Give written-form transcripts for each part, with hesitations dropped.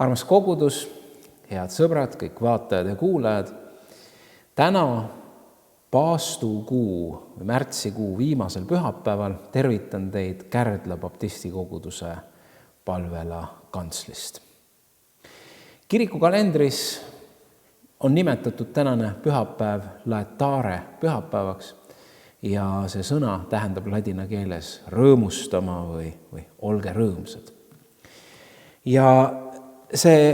Armas kogudus, head sõbrad, kõik vaatajad ja kuulajad. Täna paastukuu või märtsikuu viimasel pühapäeval tervitan teid Kärdla baptisti koguduse palvela kantslist. Kiriku kalendris on nimetatud tänane pühapäev Laetare pühapäevaks ja see sõna tähendab ladina keeles rõõmustama või olge rõõmsad. Ja see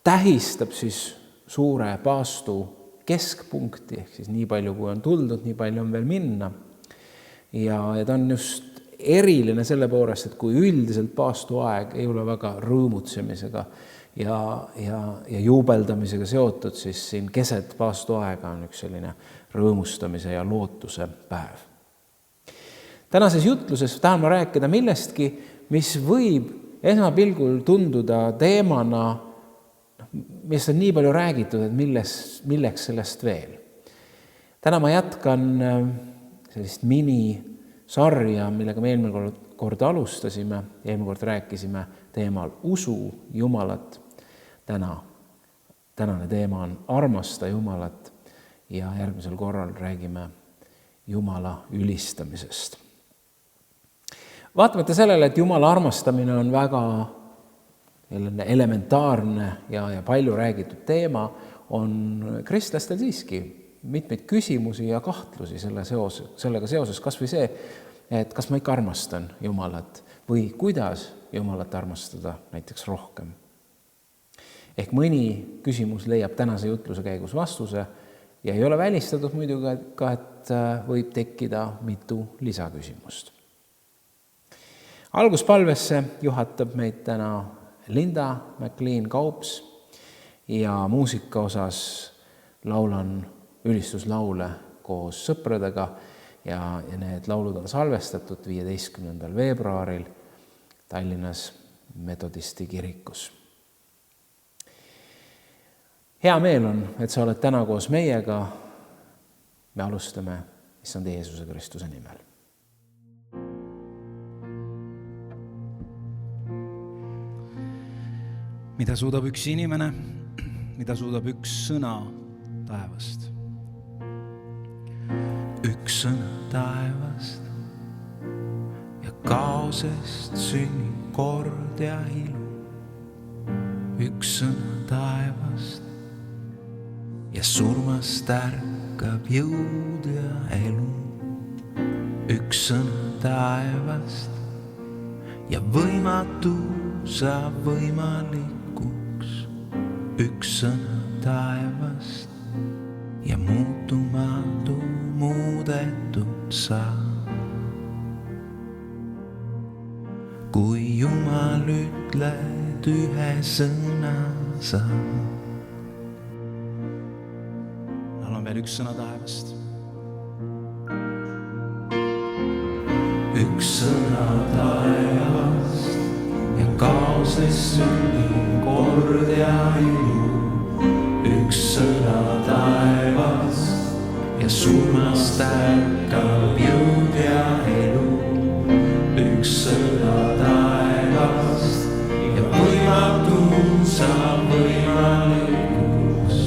tähistab siis suure paastu keskpunkti, ehk siis nii palju, kui on tuldud, nii palju on veel minna. Ja ta on just eriline selle poolest, et kui üldiselt paastu aeg ei ole väga rõõmutsemisega ja juubeldamisega seotud, siis siin keset paastu aega on üks selline rõõmustamise ja lootuse päev. Tänases jutluses tahan ma rääkida millestki, mis võib esmapilgul tunduda teemana, millest on nii palju räägitud, et milleks sellest veel. Täna ma jätkan sellist minisarja, millega me eelmine kord alustasime. Eelmine kord rääkisime teemal usu Jumalat. Tänane teema on armasta Jumalat ja järgmisel korral räägime Jumala ülistamisest. Vaatamata sellele, et Jumala armastamine on väga elementaarne ja palju räägitud teema, on kristlastel siiski mitmeid küsimusi ja kahtlusi sellega seoses, kas või see, et kas ma ikka armastan Jumalat või kuidas Jumalat armastada näiteks rohkem. Ehk mõni küsimus leiab tänase jutluse käigus vastuse ja ei ole välistatud muidugi ka, et võib tekkida mitu lisaküsimust. Alguspalvesse juhatab meid täna Linda McLean-Kaups ja muusika osas laulan ülistuslaule koos sõpradega ja need laulud on salvestatud 15. veebruaril Tallinnas Metodisti kirikus. Hea meel on, et sa oled täna koos meiega. Me alustame Issand Jeesuse Kristuse nimel. Mida suudab üks inimene, mida suudab üks sõna taevast? Üks sõna taevast ja kaosest sünnib kord ja ilu. Üks sõna taevast ja surmast ärkab jõud ja elu. Üks sõna taevast ja võimatu saab võimalikuks. Üks sõna taevast ja muutumatu muudetud saab. Kui Jumal ütled ühe sõna saab. Veel üks sõna taevast. Üks sõna taevast ja kaosest sünnib kord ja ilu. Üks sõna taevast ja surmast ärkab jõud ja elu. Üks sõna taevast ja võimatu saab võimalikuks.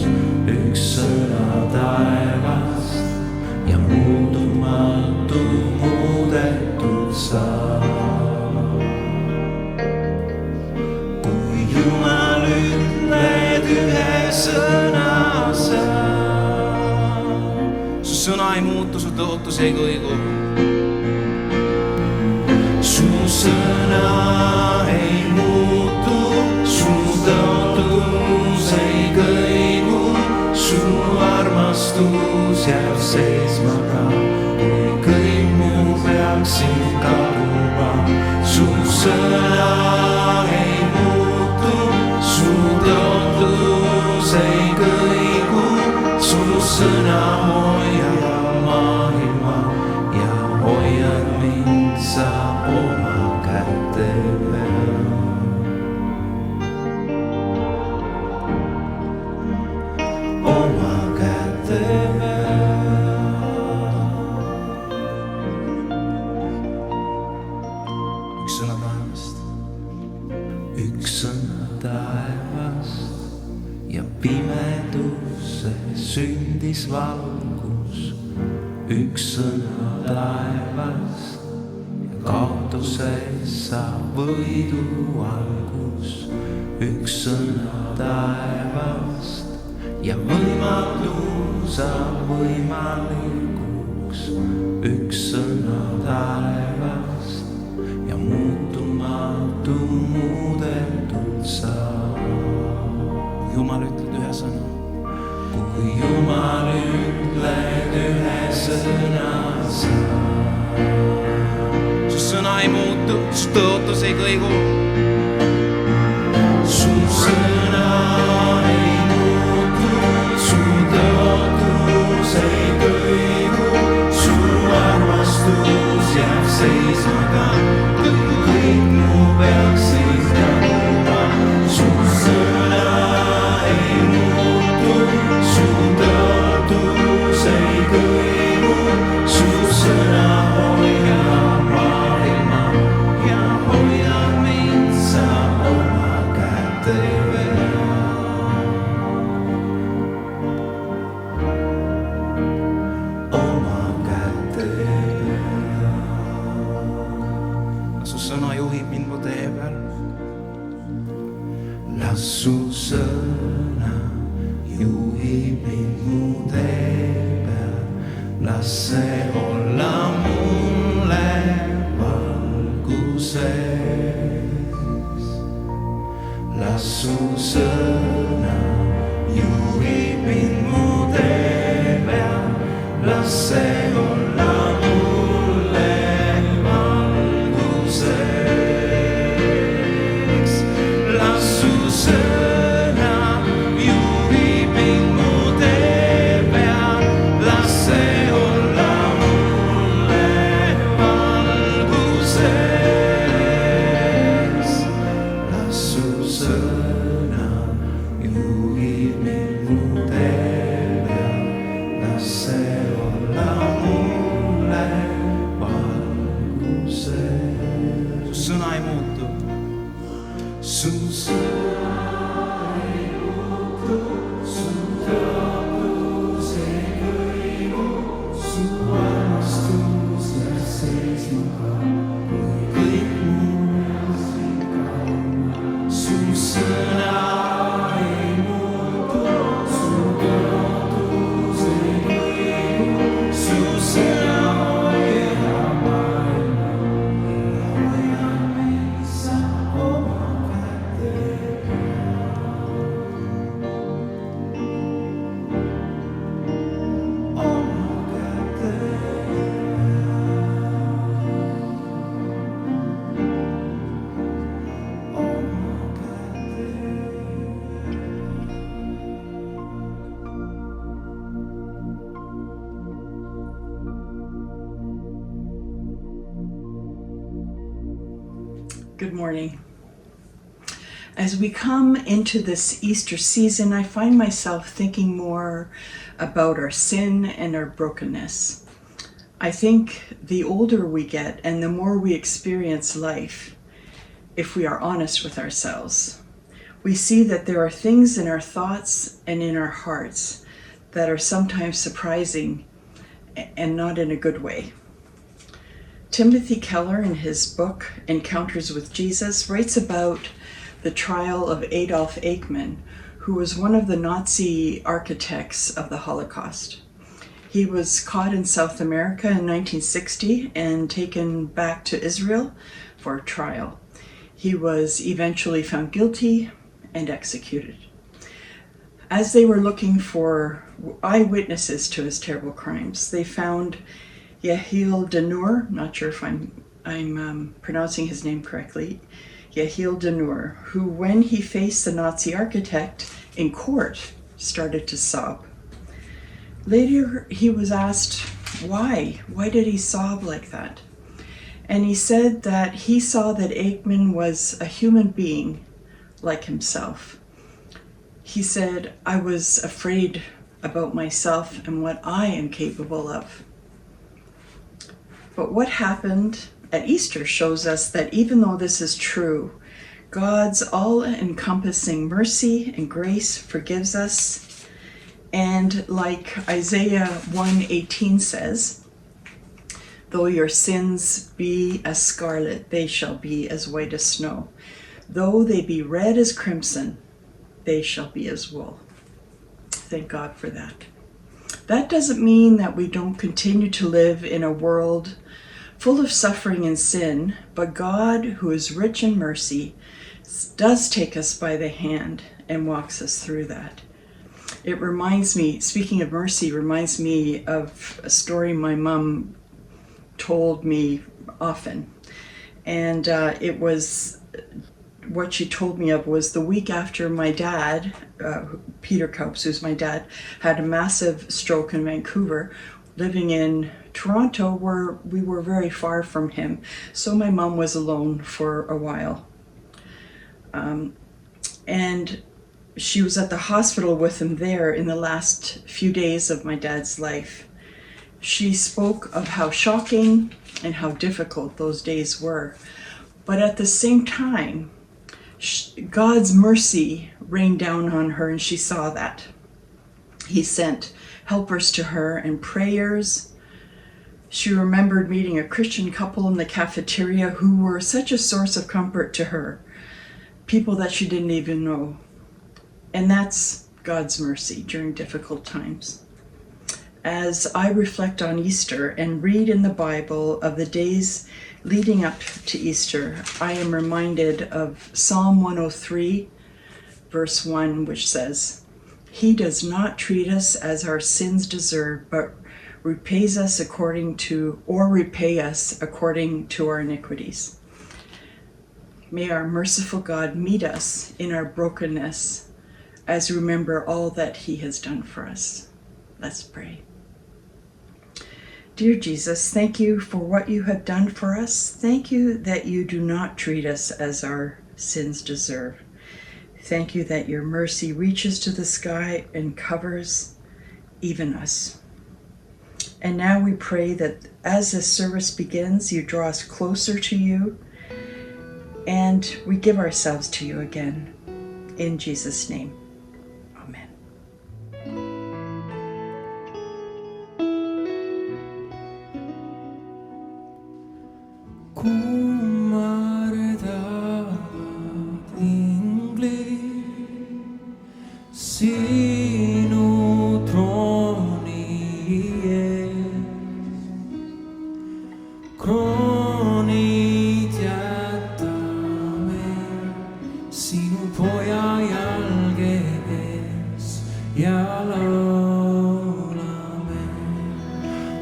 Üks sõna taevast ja muutumatu muudetud saab. Kui Jumal ütled ühe sõna saab. Su sõna ei muutu, su tõotus ei kõigu. Su sõna ei muutu, su tõotus ei kõigu. Su armastus jääb seisma ka, kui kõik muu peaksid kaduma. Su sõna ei muutu, su tõotus ei kõigu. Su sõna hoiab maailma ja hoiab mind sa oma kätte peal. Oma kätte peal. valgus, üks sõna taevast ja kaotuses saab võidu algus. Üks sõna taevast ja võimatu saab võimalikuks. Üks sõna taevast ja muutumatu muudetud saab. Jumal ütled ühe sõna. Kui Jumal ütled ühe sõna saab. Su sõna ei muutu, su tõotus ei kõigu. Su sõna ei muutu, su tõotus ei kõigu. Su armastus jääb seisma ka, kõik mu peaksid jaguma. Su sõna ei muutu, su tõotus ei kõigu. Su sõna hoiab maailma ja hoiab mind sa oma käte peal. Oma käte peal. Su sõna juhib mind mu tee peal. Las su sõna juhib mind mu tee peal. Las see olla mulle valguses. Las su sõna juhib mind mu tee peal. Las see olla mulle valguses. Las su sõna juhib mind mu tee peal. Las see olla mulle valguses. Las su sõna juhib mind mu tee peal. Las see olla mulle valguses. Su sõna ei muutu. Su sõna ei muutu, su tõotus ei kõigu. Su armastus jääb seisma ka, kui kõik muu peaksid kaoba. Su sõna ei muutu, su tõotus ei kõigu. Su sõna hoiab maailma ja hoiab meid sa oma käte peal. Oma käte peal. Oma käte Good morning. As we come into this Easter season, I find myself thinking more about our sin and our brokenness. I think the older we get and the more we experience life, if we are honest with ourselves, we see that there are things in our thoughts and in our hearts that are sometimes surprising and not in a good way. Timothy Keller, in his book Encounters with Jesus, writes about the trial of Adolf Eichmann, who was one of the Nazi architects of the Holocaust. He was caught in South America in 1960 and taken back to Israel for trial. He was eventually found guilty and executed. As they were looking for eyewitnesses to his terrible crimes, they found Yehiel Denur, not sure if I'm pronouncing his name correctly, Yehiel Denur, who when he faced the Nazi architect in court started to sob. Later he was asked why did he sob like that? And he said that he saw that Eichmann was a human being like himself. He said, I was afraid about myself and what I am capable of. But what happened at Easter shows us that even though this is true, God's all-encompassing mercy and grace forgives us And like Isaiah 1:18 says, though your sins be as scarlet, they shall be as white as snow. Though they be red as crimson, they shall be as wool. Thank God for that. That doesn't mean that we don't continue to live in a world full of suffering and sin, but God, who is rich in mercy, does take us by the hand and walks us through that. It reminds me, speaking of mercy, reminds me of a story my mom told me often. And it was, what she told me of was the week after my dad, Peter Kaups, who's my dad, had a massive stroke in Vancouver, living in Toronto, where we were very far from him. So my mom was alone for a while. And she was at the hospital with him there in the last few days of my dad's life. She spoke of how shocking and how difficult those days were. But at the same time, God's mercy rained down on her, and she saw that. He sent helpers to her and prayers. She remembered meeting a Christian couple in the cafeteria who were such a source of comfort to her, people that she didn't even know. And that's God's mercy during difficult times. As I reflect on Easter and read in the Bible of the days leading up to Easter, I am reminded of Psalm 103, verse 1, which says, "He does not treat us as our sins deserve, but repay us according to our iniquities." May our merciful God meet us in our brokenness as we remember all that he has done for us. Let's pray. Dear Jesus, thank you for what you have done for us. Thank you that you do not treat us as our sins deserve. Thank you that your mercy reaches to the sky and covers even us. And now we pray that as this service begins, you draw us closer to you, and we give ourselves to you again. In Jesus' name, amen. Sinu troni kroni jätämme sinu poja jälgees ja laulame.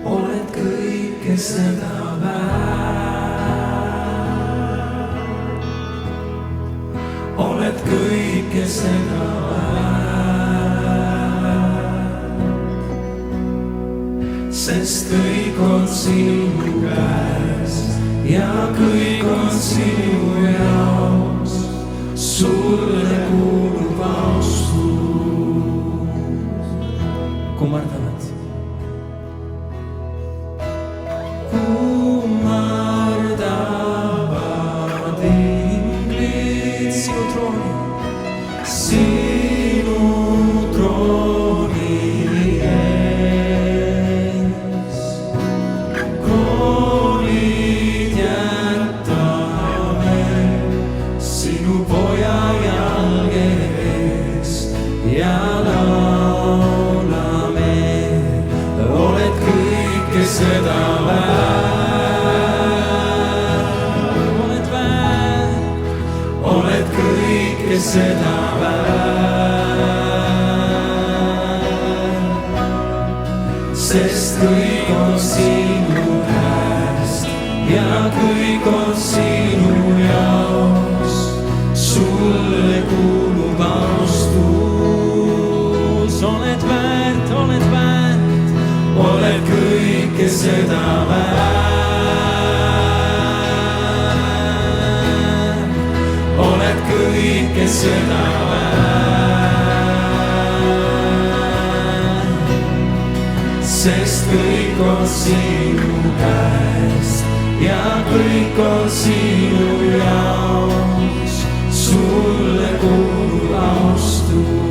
Oled kõike seda väärt, oled kõike seda sest kõik on sinu käes ja kõik on sinu jaoks. Sulle kuulub austus. kummardavad. Kummardavad inglid sinu trooni, sinu trooni ees. Kroonid jätame sinu poja jalge ees ja laulame. Oled kõike seda väärt, oled väärt, oled kõike seda väärt, sest kõik on sinu käest ja kõik on sinu jaoks. Sulle kuulub austus. Oled väärt, oled väärt, oled kõike seda väärt, oled kõike seda väärt, sest kõik on sinu käest ja kõik on sinu jaoks. Sulle kuulub austus.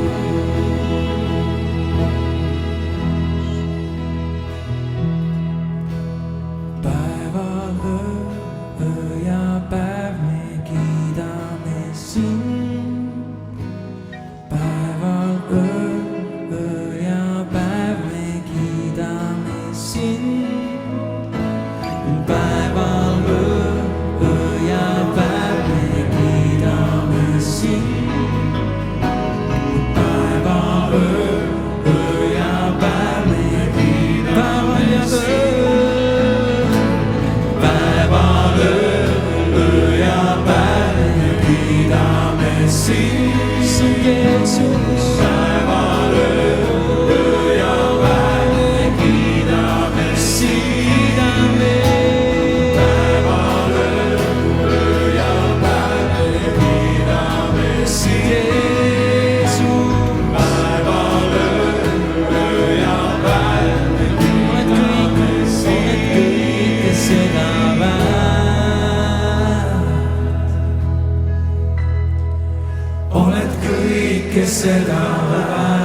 seda väärt.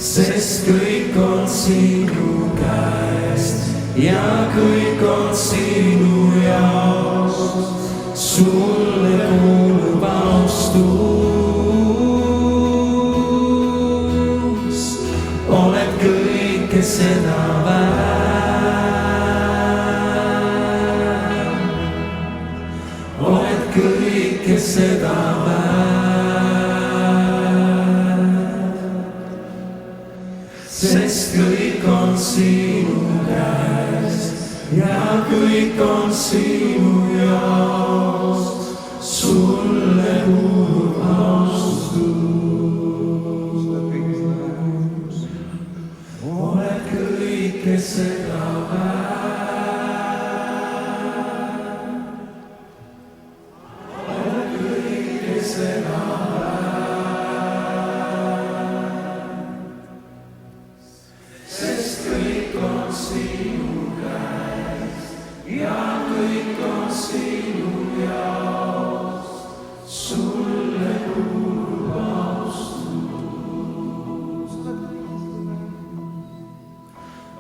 Sest kõik on sinu käest ja kõik on sinu jaoks. Sulle kuulub austus, oled kõike seda väärt. Oled kõike seda väärt. Sest kõik on sinu käest ja kõik on sinu jaoks. Sulle kuulub austus, oled kõike seda väärt. Oled kõike seda väärt. Sest kõik on sinu käest ja kõik on sinu jaoks. Sulle kuulub austus,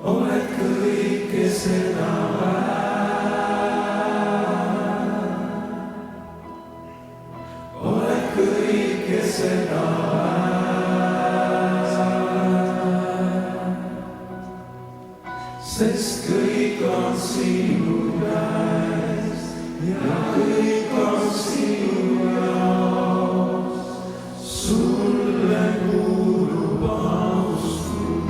oled kõike seda väärt. Oled kõike seda väärt. Sest kõik on sinu käest ja kõik on sinu jaoks. Sulle kuulub austus.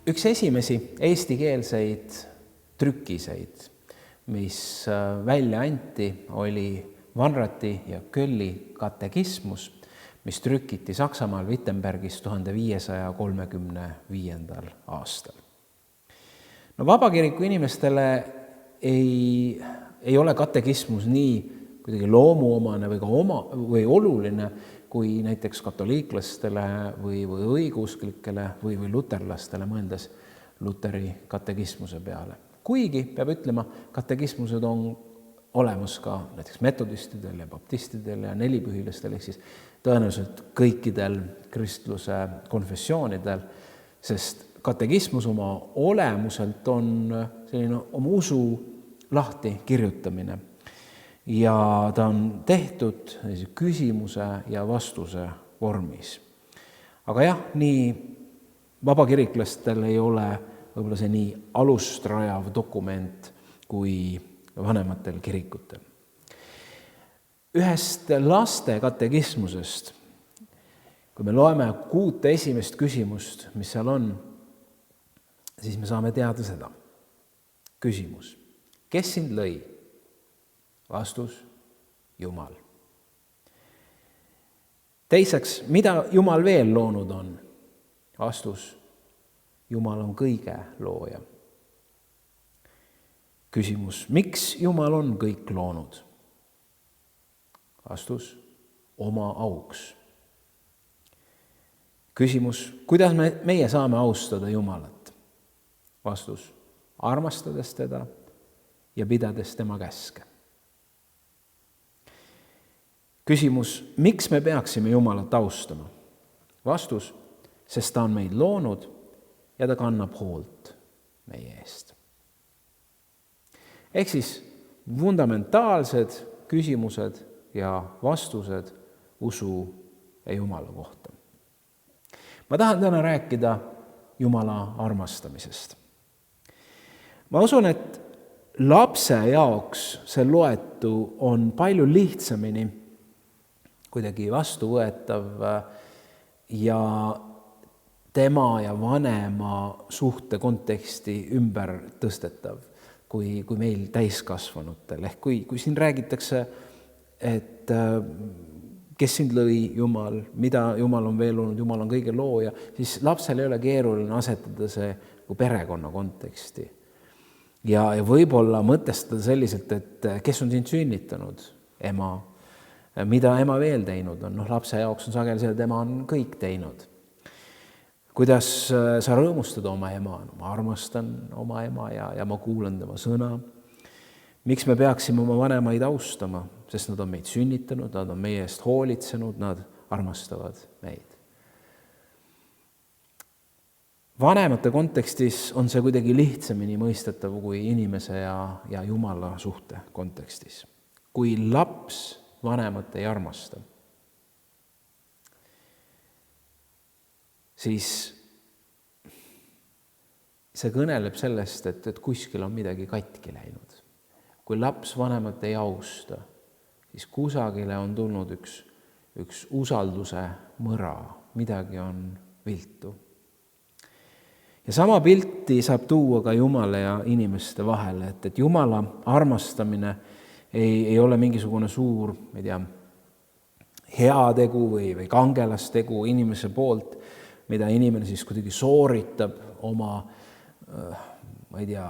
Üks esimesi eestikeelseid trükiseid, mis välja anti, oli Vanrati ja Kölli katekismus, mis trükiti Saksamaal Wittenbergis 1535. aastal. No vabakiriku inimestele ei ole katekismus nii kuidagi loomuomane või ka või oluline kui näiteks katoliiklastele või õigeusklikele või luterlastele, mõeldes Luteri katekismuse peale. Kuigi, peab ütlema, katekismused on olemas ka näiteks metodistidel ja baptistidel ja nelipühilastel, ehk siis tõenäoliselt kõikidel kristluse konfessioonidel, sest katekismus oma olemuselt on selline oma usu lahti kirjutamine ja ta on tehtud küsimuse ja vastuse vormis. Aga jah, nii vabakiriklastel ei ole võib-olla see nii alust rajav dokument kui vanematel kirikutel. Ühest laste katekismusest, kui me loeme 6 esimest küsimust, mis seal on, siis me saame teada seda. Küsimus: kes sind lõi? Vastus: Jumal. Teiseks, mida Jumal veel loonud on? Vastus: Jumal on kõige looja. Küsimus: miks Jumal on kõik loonud? Vastus: oma auks. Küsimus: kuidas meie saame austada Jumalat? Vastus: armastades teda ja pidades tema käske. Küsimus: miks me peaksime Jumalat austama? Vastus: sest ta on meid loonud ja ta kannab hoolt meie eest. Ehk siis fundamentaalsed küsimused ja vastused usu ja Jumala kohta. Ma tahan täna rääkida Jumala armastamisest. Ma usun, et lapse jaoks see loetu on palju lihtsamini kuidagi vastuvõetav ja tema ja vanema suhte konteksti ümber tõstetav kui meil täiskasvanutel. Ehk kui siin räägitakse, et kes sind lõi, Jumal, mida Jumal on veel loonud, Jumal on kõige looja, siis lapsel ei ole keeruline asetada see perekonna konteksti. Ja võib-olla mõtestada selliselt, et kes on sind sünnitanud? Ema. Mida ema veel teinud on? Lapse jaoks on sageli see, et ema on kõik teinud. kuidas sa rõõmustad oma ema? Ma armastan oma ema ja ma kuulan tema sõna. Miks me peaksime oma vanemaid austama? Sest nad on meid sünnitanud, nad on meie eest hoolitsenud, nad armastavad meid. Vanemate kontekstis on see kuidagi lihtsamini mõistetav kui inimese ja Jumala suhte kontekstis. Kui laps vanemat ei armasta, siis see kõneleb sellest, et kuskil on midagi katki läinud. Kui laps vanemat ei austa, siis kusagile on tulnud üks usalduse mõra, midagi on viltu. Ja sama pilti saab tuua ka Jumala ja inimeste vahele, et Jumala armastamine ei ole mingisugune suur, ma ei tea, heategu või kangelastegu inimese poolt, mida inimene siis kuidagi sooritab oma, ma ei tea,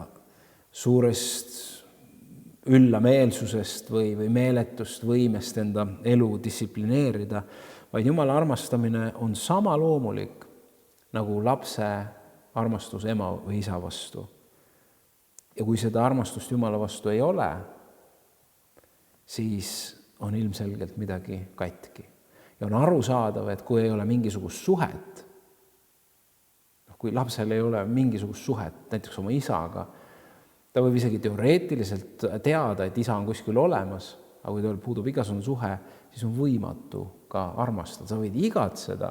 suurest üllameelsusest või meeletust võimest enda elu distsiplineerida, vaid Jumala armastamine on sama loomulik nagu lapse armastus ema või isa vastu. Ja kui seda armastust Jumala vastu ei ole, siis on ilmselgelt midagi katki. Ja on arusaadav, et kui ei ole mingisugust suhet, kui lapsel ei ole mingisugust suhet näiteks oma isaga, ta võib isegi teoreetiliselt teada, et isa on kuskil olemas, aga kui tal puudub igasugune suhe, siis on võimatu ka armastada. Sa võid igatseda,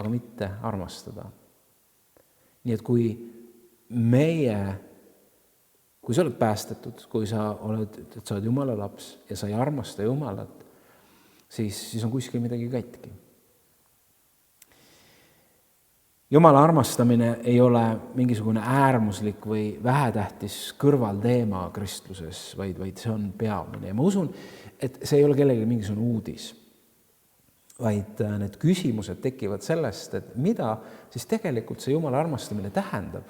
aga mitte armastada. Nii et kui sa oled päästetud, kui sa oled Jumala laps ja sa ei armasta Jumalat, siis on kuskil midagi katki. Jumala armastamine ei ole mingisugune äärmuslik või vähetähtis kõrvalteema kristluses, vaid see on peamine. Ja ma usun, et see ei ole kellelegi mingisugune uudis, vaid need küsimused tekivad sellest, et mida siis tegelikult see Jumala armastamine tähendab.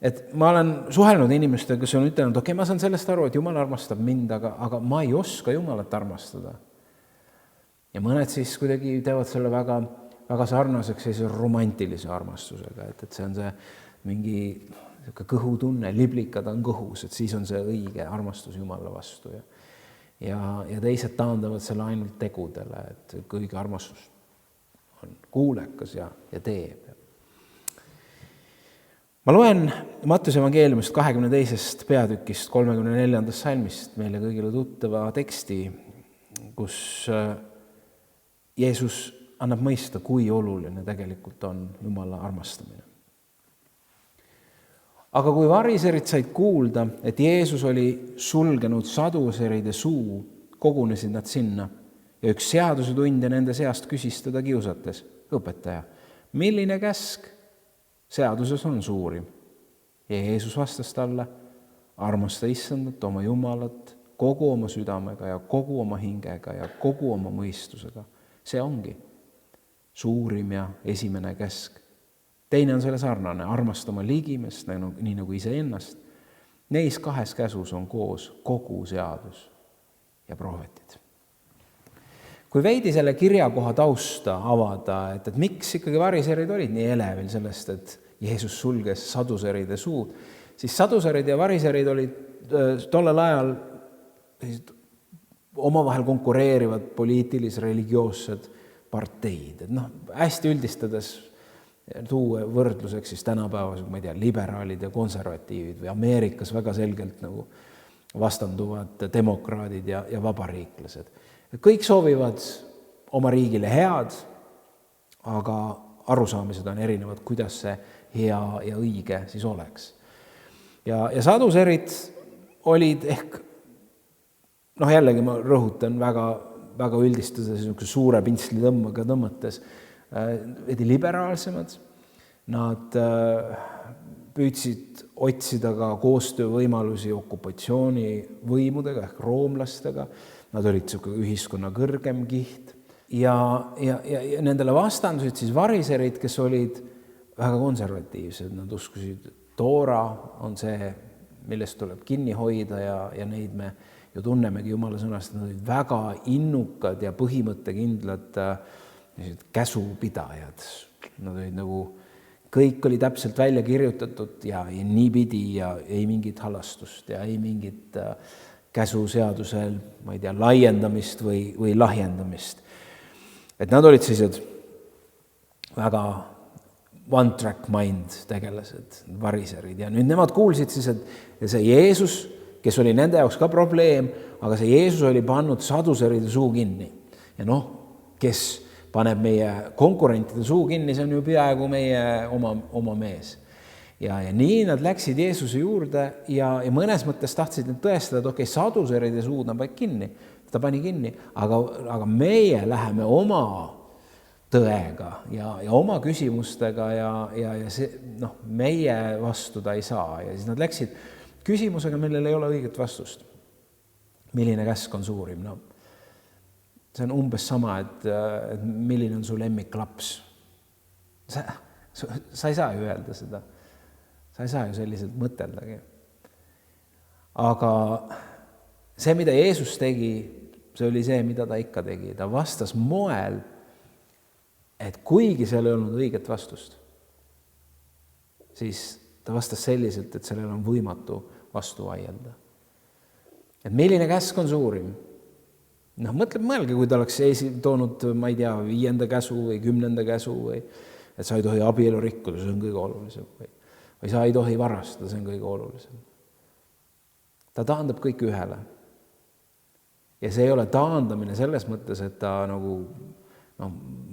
Et ma olen suhelnud inimestega, kes on ütelnud, okei, ma saan sellest aru, et Jumal armastab mind, aga ma ei oska Jumalat armastada. Ja mõned siis kuidagi teevad selle väga sarnaseks sellise romantilise armastusega, et see on see mingi kõhutunne, liblikad on kõhus, et siis on see õige armastus Jumala vastu. Ja teised taandavad selle ainult tegudele, et kõige armastus on kuulekas ja teeb. Ma loen Mattuse evangeeliumist 22. peatükist 34. salmist meile kõigile tuttava teksti, kus Jeesus annab mõista, kui oluline tegelikult on Jumala armastamine. Aga kui variserid said kuulda, et Jeesus oli sulgenud saduseride suu, kogunesid nad sinna ja üks seadusetundja nende seast küsis teda kiusates, õpetaja, milline käsk seaduses on suurim? Ja Jeesus vastas talle, armasta Issandat, oma Jumalat, kogu oma südamega ja kogu oma hingega ja kogu oma mõistusega. See ongi suurim ja esimene käsk. Teine on selle sarnane, armasta oma ligimest, nii nagu iseennast. Neis kahes käsus on koos kogu seadus ja prohvetid. Kui veidi selle kirjakoha tausta avada, et miks ikkagi variserid olid nii elevil sellest, et Jeesus sulges saduseride suud, siis saduserid ja variserid olid tollel ajal omavahel konkureerivad poliitilis-religioossed parteid. Hästi üldistades tuua võrdluseks siis tänapäevas, ma ei tea, liberaalid ja konservatiivid või Ameerikas väga selgelt nagu vastanduvad demokraadid ja vabariiklased. Kõik soovivad oma riigile head, aga arusaamised on erinevad, kuidas see hea ja õige siis oleks. Ja saduserid olid ehk, jällegi ma rõhutan väga üldistades suure pintsli tõmmates, veidi liberaalsemad. Nad püüdsid otsida ka koostöövõimalusi okupatsioonivõimudega ehk roomlastega. Nad olid ühiskonna kõrgem kiht. Ja nendele vastandusid siis variserid, kes olid väga konservatiivsed. Nad uskusid, Toora on see, millest tuleb kinni hoida ja neid me ju tunnemegi Jumala sõnast. Nad olid väga innukad ja põhimõttekindlad käsupidajad. Nad olid nagu, kõik oli täpselt välja kirjutatud ja nii pidi ja ei mingit halastust ja ei mingit käsuseadusel, ma ei tea, laiendamist või lahjendamist. Et nad olid sellised väga one-track mind tegelased, variserid ja nüüd nemad kuulsid siis, et see Jeesus, kes oli nende jaoks ka probleem, aga see Jeesus oli pannud saduseride suu kinni. Ja noh, kes paneb meie konkurentide suu kinni, see on ju peaaegu meie oma mees. Ja nii nad läksid Jeesuse juurde ja mõnes mõttes tahtsid nad tõestada, et okei, saduseride suud on kinni, ta pani kinni, aga meie läheme oma tõega ja oma küsimustega ja see, noh, meie vastu ta ei saa. Ja siis nad läksid küsimusega, millel ei ole õiget vastust. Milline käsk on suurim? No, see on umbes sama, et milline on su lemmiklaps. Sa ei saa ju öelda seda. Sa ei saa ju selliselt mõteldagi. Aga see, mida Jeesus tegi, see oli see, mida ta ikka tegi. Ta vastas moel, et kuigi seal ei olnud õiget vastust, siis ta vastas selliselt, et sellel on võimatu vastu vaielda. Et milline käsk on suurim? Noh, mõelge, kui ta oleks toonud, ma ei tea, 5. käsu või 10. käsu või et sa ei tohi abielu rikkuda, see on kõige olulisem. Või sa ei tohi varastada, see on kõige olulisem. Ta taandab kõik ühele. Ja see ei ole taandamine selles mõttes, et ta nagu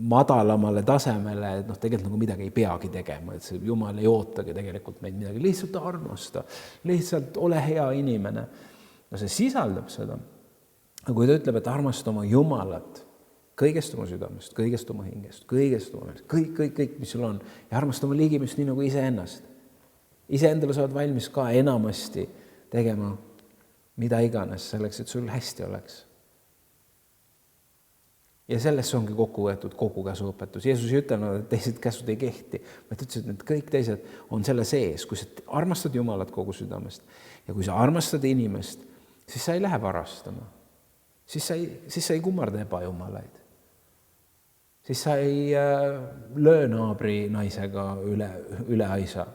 madalamale tasemele, et tegelikult nagu midagi ei peagi tegema, et see Jumal ei ootagi tegelikult meid midagi, lihtsalt armasta, lihtsalt ole hea inimene. No see sisaldab seda. Aga kui ta ütleb, et armasta oma Jumalat kõigest oma südamest, kõigest oma hingest, kõigest oma meelest, kõik, mis sul on, ja armasta oma liigimist nii nagu iseennast. Iseendale sa oled valmis ka enamasti tegema mida iganes selleks, et sul hästi oleks. Ja sellest ongi kokku võetud kogu käsuõpetus. Jeesus ei ütelnud, et teised käsud ei kehti, vaid ütles, et kõik teised on selle sees. Kui sa armastad Jumalat kogu südamest ja kui sa armastad inimest, siis sa ei lähe varastama. Siis sa ei kummarda ebajumalaid. Siis sa ei löö naabri naisega üle aisa.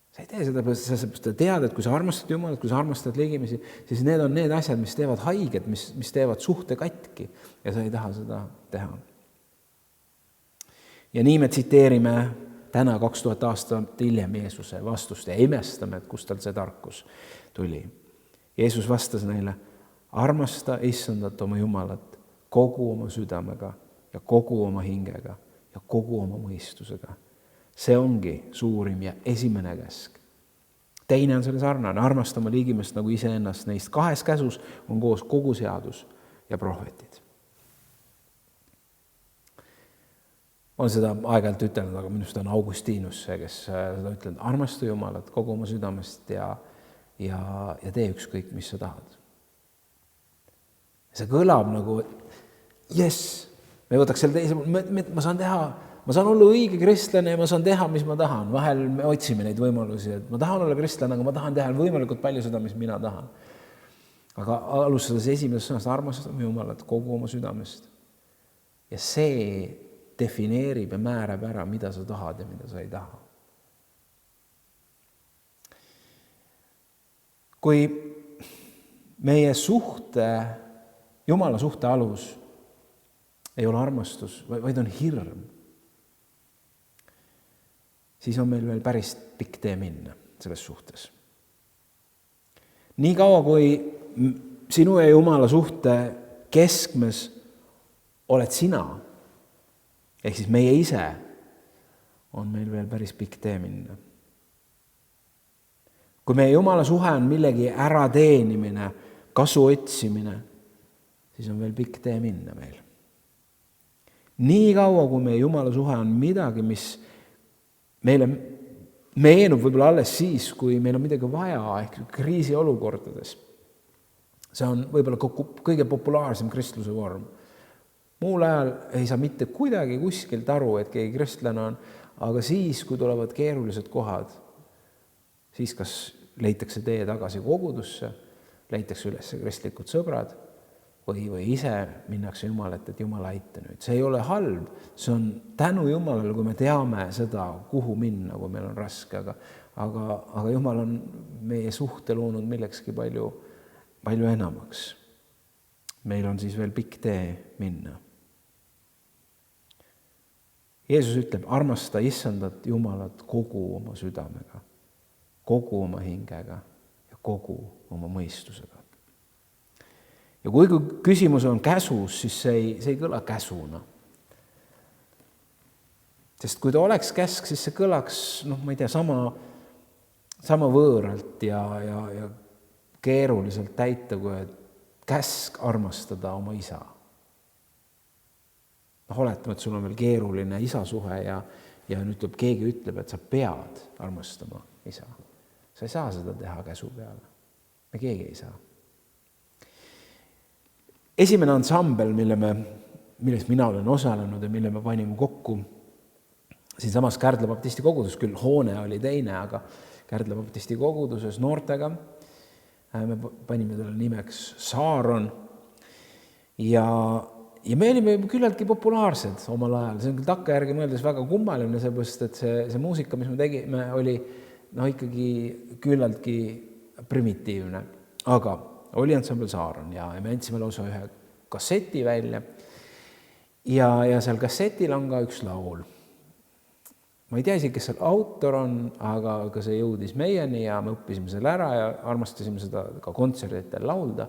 Sa ei tee seda, sa tead, et kui sa armastad Jumalat, kui sa armastad ligimisi, siis need on need asjad, mis teevad haiget, mis teevad suhte katki ja sa ei taha seda teha. Ja nii me tsiteerime täna 2000 aastat hiljem Jeesuse vastust ja imestame, et kust tal see tarkus tuli. Jeesus vastas neile, armasta Issandat oma Jumalat kogu oma südamega ja kogu oma hingega ja kogu oma mõistusega. See ongi suurim ja esimene käsk. Teine on selle sarnane, armasta oma liigimest nagu iseennast. Neist 2 käsus on koos kogu seadus ja prohvetid. On seda aeg-ajalt ütelnud, aga minust on Augustinus see, kes seda ütlenud, armasta Jumalat kogu oma südamest ja tee ükskõik, mis sa tahad. See kõlab nagu, yes, me võtaks selle teise, ma saan olla õige kristlane ja ma saan teha, mis ma tahan. Vahel me otsime neid võimalusi, et ma tahan olla kristlane, aga ma tahan teha võimalikult palju seda, mis mina tahan. Aga alustades esimesest sõnast, armastame Jumalat kogu oma südamest. Ja see defineerib ja määrab ära, mida sa tahad ja mida sa ei taha. Kui meie Jumala suhte alus ei ole armastus, vaid on hirm, siis on meil veel päris pikk tee minna selles suhtes. Nii kaua, kui sinu ja Jumala suhte keskmes oled sina, ehk siis meie ise, on meil veel päris pikk tee minna. Kui meie Jumala suhe on millegi ärateenimine, kasu otsimine, siis on veel pikk tee minna meil. Nii kaua, kui meie Jumala suhe on midagi, mis meile meenub võib-olla alles siis, kui meil on midagi vaja, ehk kriisiolukordades. See on võib-olla kõige populaarsem kristluse vorm. Muul ajal ei saa mitte kuidagi kuskilt aru, et keegi kristlane on, aga siis, kui tulevad keerulised kohad, siis kas leitakse tee tagasi kogudusse, leitakse üles kristlikud sõbrad või ise minnakse Jumala ette, et Jumal aita nüüd. See ei ole halb, see on tänu Jumalale, kui me teame seda, kuhu minna, kui meil on raske, aga Jumal on meie suhte loonud millekski palju enamaks. Meil on siis veel pikk tee minna. Jeesus ütleb, armasta Issandat Jumalat kogu oma südamega, kogu oma hingega ja kogu oma mõistusega. Ja kui küsimus on käsus, siis see ei kõla käsuna. Sest kui ta oleks käsk, siis see kõlaks, ma ei tea, sama võõralt ja keeruliselt täita, kui käsk armastada oma isa. Oletame, et sul on veel keeruline isasuhe ja keegi ütleb, et sa pead armastama isa. Sa ei saa seda teha käsu peale. Me keegi ei saa. Esimene ansambel, millest mina olen osalenud ja mille me panime kokku siin samas Kärdla baptisti kogudus, küll hoone oli teine, aga Kärdla baptisti koguduses noortega. Me panime talle nimeks Saaron ja me olime küllaltki populaarsed omal ajal. See on küll takkajärgi mõeldes väga kummaline, seepärast, et see muusika, mis me tegime, oli ikkagi küllaltki primitiivne. Aga oli ansambel Saaron ja me andsime lausa ühe kasseti välja ja seal kassetil on ka üks laul. Ma ei tea isegi, kes seal autor on, aga see jõudis meieni ja me õppisime selle ära ja armastasime seda ka kontserditel laulda.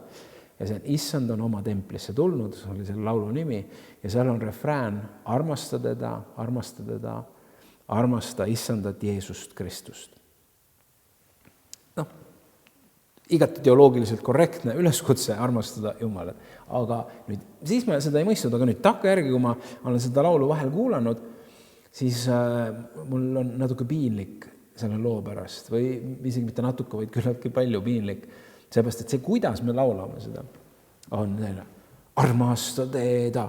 Ja see on Issand on oma templisse tulnud, see oli selle laulu nimi ja seal on refrään armasta teda, armasta Issandat Jeesust Kristust. Igati teoloogiliselt korrektne üleskutse armastada Jumalat. Aga nüüd, siis me seda ei mõistnud, aga nüüd takkajärgi, kui ma olen seda laulu vahel kuulanud, siis mul on natuke piinlik selle loo pärast või isegi mitte natuke, vaid küllaltki palju piinlik. Seepärast, et see, kuidas me laulame seda, on selline armasta teeda,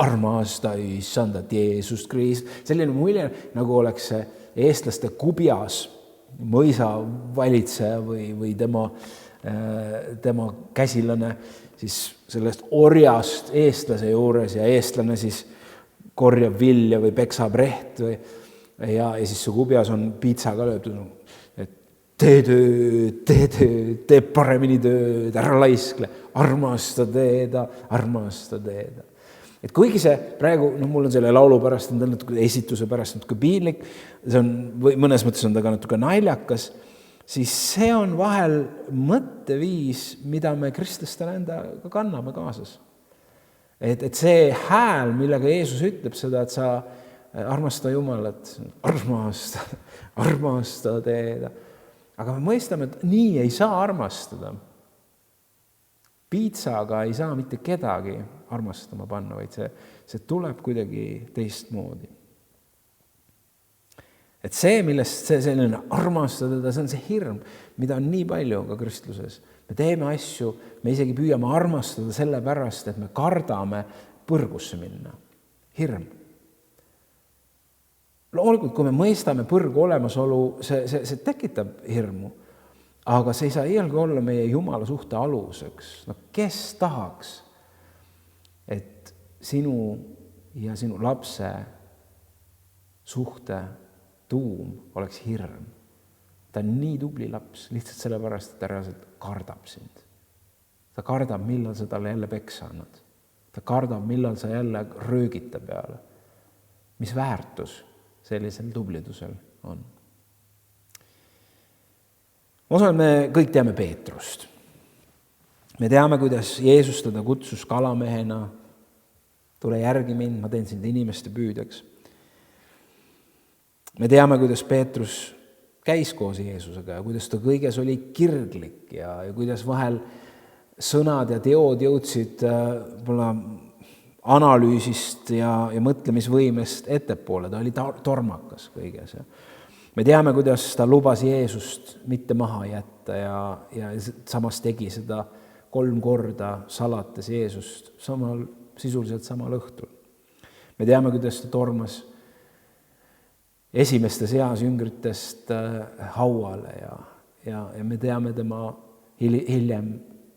armasta Issandat Jeesust Krist. Selline mulje, nagu oleks see eestlaste kubjas mõisa valitseja või tema käsilane siis sellest orjast eestlase juures ja eestlane siis korjab vilja või peksab reht ja siis see kubjas on piitsaga lööbdud, et tee paremini tööd, ära laiskle, armasta teeda. Et kuigi see praegu, mul on selle laulu pärast, natuke esituse pärast natuke piinlik, see on, või mõnes mõttes on ta ka natuke naljakas, siis see on vahel mõtteviis, mida me kristlastele endaga kanname kaasas. Et see hääl, millega Jeesus ütleb seda, et sa armasta Jumalat, armasta teeda. Aga me mõistame, et nii ei saa armastada. Piitsaga ei saa mitte kedagi armastama panna, vaid see tuleb kuidagi teistmoodi. Et see, millest see selline armastada, see on see hirm, mida on nii palju ka kristluses. Me teeme asju, me isegi püüame armastada selle pärast, et me kardame põrgusse minna. Hirm. Loomulikult, kui me mõistame põrgu olemasolu, see tekitab hirmu. Aga see ei saa iialgi olla meie Jumala suhte aluseks. Kes tahaks, et sinu ja sinu lapse suhte tuum oleks hirm? Ta on nii tubli laps, lihtsalt sellepärast, et ta reaalselt kardab sind. Ta kardab, millal sa talle jälle peksa annad. Ta kardab, millal sa jälle röögita peale. Mis väärtus sellisel tublidusel on? Ma usun, me kõik teame Peetrust. Me teame, kuidas Jeesus teda kutsus kalamehena. Tule järgi mind, ma teen sind inimeste püüdjaks. Me teame, kuidas Peetrus käis koos Jeesusega ja kuidas ta kõiges oli kirglik ja kuidas vahel sõnad ja teod jõudsid analüüsist ja mõtlemisvõimest ettepoole. Ta oli tormakas kõiges. Me teame, kuidas ta lubas Jeesust mitte maha jätta ja samas tegi seda 3 korda salates Jeesust sisuliselt samal õhtul. Me teame, kuidas ta tormas esimeste seas jüngritest hauale ja me teame tema hiljem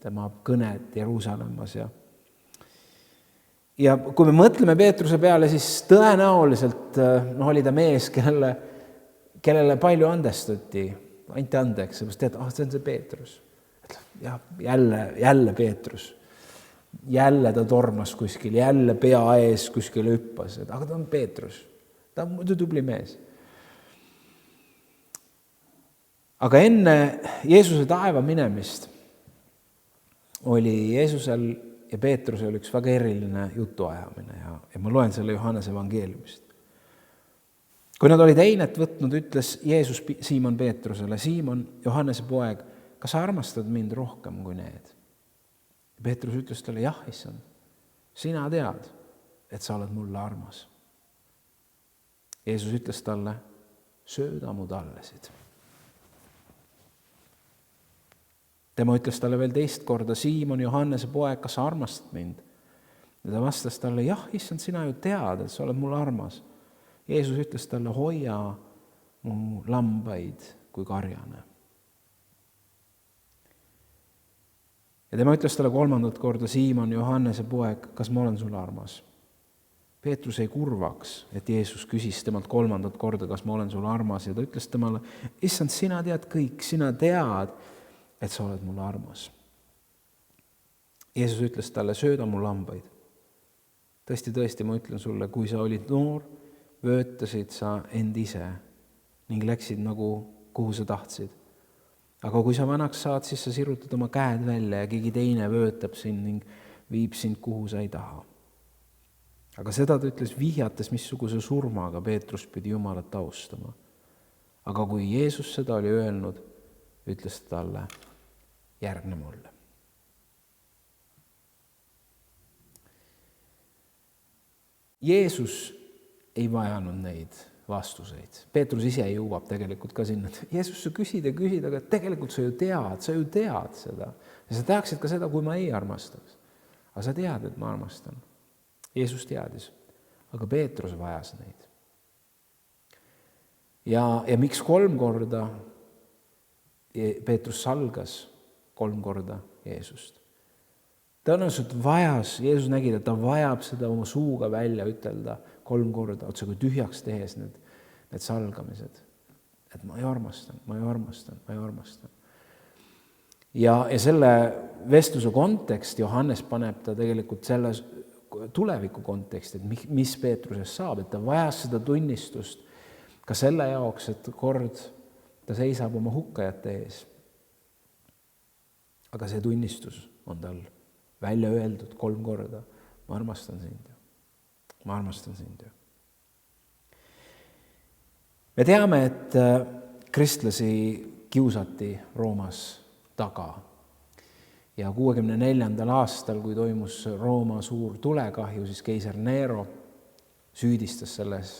tema kõnet Jeruusalemmas ja kui me mõtleme Peetruse peale, siis tõenäoliselt oli ta mees, kellele palju andestati, anti andeks, seepärast tead, see on see Peetrus. Ja jälle Peetrus. Jälle ta tormas kuskil, jälle pea ees kuskil hüppas, aga ta on Peetrus. Ta on muidu tubli mees. Aga enne Jeesuse taeva minemist oli Jeesusel ja Peetrusel üks väga eriline jutuajamine ja ma loen selle Johannese evangeeliumist. Kui nad olid einet võtnud, ütles Jeesus Siimon Peetrusele, Siimon, Johannese poeg, kas sa armastad mind rohkem kui need? Peetrus ütles talle, jah, issand, sina tead, et sa oled mulle armas. Jeesus ütles talle, sööda mu tallesid. Tema ütles talle veel teist korda, Siimon, Johannese poeg, kas sa armastad mind? Ja ta vastas talle, jah, issand, sina ju tead, et sa oled mulle armas. Jeesus ütles talle, hoia mu lambaid kui karjane. Ja tema ütles talle kolmandat korda, Siimon, Johannese poeg, kas ma olen sulle armas? Peetrus ei kurvaks, et Jeesus küsis temalt kolmandat korda, kas ma olen sulle armas, ja ta ütles temale, issand, sina tead kõik, sina tead, et sa oled mulle armas. Jeesus ütles talle, sööda mu lambaid. Tõesti, ma ütlen sulle, kui sa olid noor, vöötasid sa end ise ning läksid nagu kuhu sa tahtsid. Aga kui sa vanaks saad, siis sa sirutad oma käed välja ja keegi teine vöötab sind ning viib sind kuhu sa ei taha. Aga seda ta ütles vihjates, missuguse surmaga Peetrus pidi Jumalat austama. Aga kui Jeesus seda oli öelnud, ütles talle, järgne mulle. Jeesus ei vajanud neid vastuseid. Peetrus ise jõuab tegelikult ka sinna. Jeesus, sa küsid, aga tegelikult sa ju tead seda. Ja sa teaksid ka seda, kui ma ei armastaks. Aga sa tead, et ma armastan. Jeesus teadis, aga Peetrus vajas neid. Ja miks 3 korda Peetrus salgas 3 korda Jeesust? Tõenäoliselt vajas, Jeesus nägi, et ta vajab seda oma suuga välja ütelda 3 korda, otse kui tühjaks tehes need salgamised. Et ma ei armastan. Ja selle vestluse kontekst Johannes paneb ta tegelikult selle tuleviku konteksti, et mis Peetrusest saab, et ta vajas seda tunnistust ka selle jaoks, et kord ta seisab oma hukkajate ees. Aga see tunnistus on tal välja öeldud 3 korda. Ma armastan sind. Me teame, et kristlasi kiusati Roomas taga. Ja 64. aastal, kui toimus Rooma suur tulekahju, siis keiser Nero süüdistas selles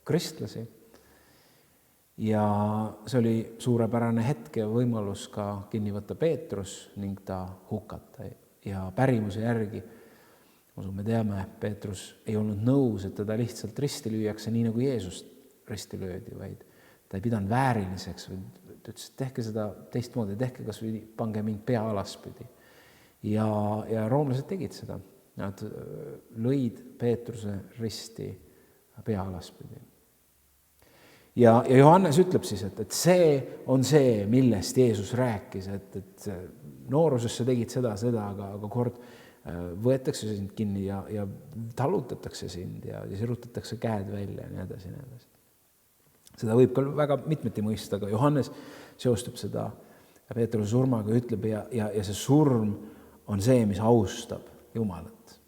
kristlasi. Ja see oli suurepärane hetk ja võimalus ka kinni võtta Peetrus ning ta hukata. Ja pärimuse järgi, me teame, Peetrus ei olnud nõus, et teda lihtsalt risti lüüakse nii, nagu Jeesust risti löödi, vaid ta ei pidanud vääriliseks, ta ütles, et tehke seda teistmoodi, tehke kas või pange mind pea alaspidi. Ja roomlased tegid seda. Nad lõid Peetruse risti pea alaspidi. Ja Johannes ütleb siis, et see on see, millest Jeesus rääkis, et nooruses sa tegid seda, aga kord võetakse sind kinni ja talutatakse sind ja sirutatakse käed välja ja nii edasi. Seda võib ka väga mitmeti mõista, aga Johannes seostab seda Peetruse surmaga ja ütleb, ja see surm on see, mis austab Jumalat.